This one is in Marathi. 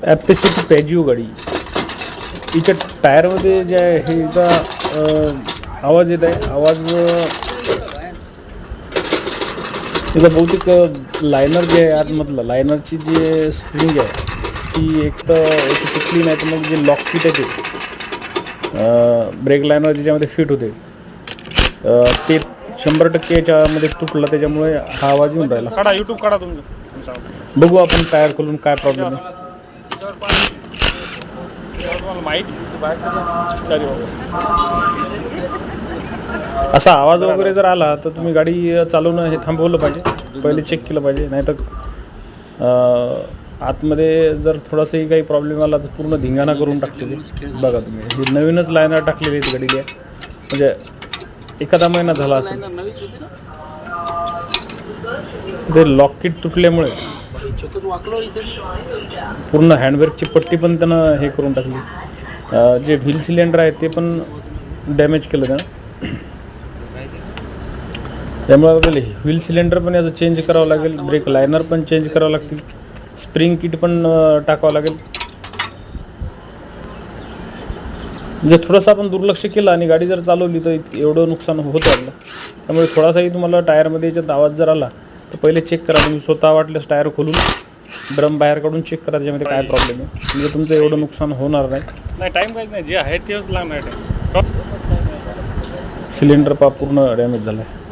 ॲपेसिटी पॅजिओ गाडी, हिच्या टायरमध्ये जे आहे हे हिचा आवाज येत आहे. आवाज तिचा बहुतेक लायनर जे आहे आतमधलं लायनरची जी स्प्रिंग आहे ती एक तर याची तुटली, नाही तर मग जे लॉक किट आहे ते ब्रेक लायनर ज्याच्यामध्ये फिट होते ते 100% याच्यामध्ये तुटलं, त्याच्यामुळे हा आवाज येऊन राहिला. काढा यूट्यूब काढा तुम्ही, बघू आपण टायर खोलून काय प्रॉब्लेम आहे. असा आवाज वगैरे जर आला तर तुम्ही गाडी चालवणं हे थांबवलं पाहिजे, पहिले चेक केलं पाहिजे. नाही तर आतमध्ये जर थोडासाही काही प्रॉब्लेम आला तर पूर्ण धिंगाणा करून टाकतो ते. बघा तुम्ही, ही नवीनच लायनर टाकलेली आहेत गाडीला, म्हणजे एखादा महिना झाला असेल. ते लॉक किट तुटल्यामुळे पूर्ण हँडब्रेकची पट्टी पण त्यानं हे करून टाकली. जे व्हील सिलेंडर आहे ते पण डॅमेज केलं त्यानं. त्यामुळे आपल्याला व्हील सिलेंडर पण याचं चेंज करावं लागेल, ब्रेक लायनर पण चेंज करावं लागतील, स्प्रिंग किट पण टाकावं लागेल. म्हणजे थोडंसं आपण दुर्लक्ष केलं आणि गाडी जर चालवली तर एवढं नुकसान होतं आपलं. त्यामुळे थोडासाही तुम्हाला टायरमध्ये याच्यात आवाज जर आला तर पहिले चेक करा. तुम्ही स्वतः वाटल्यास टायर खोलून ड्रम बाहेर काढून चेक करा त्याच्यामध्ये काय प्रॉब्लेम आहे, म्हणजे तुमचं एवढं नुकसान होणार नाही. टाइम काहीच नाही, जे आहे तेच लागणार. सिलेंडर पूर्ण डॅमेज झाला आहे.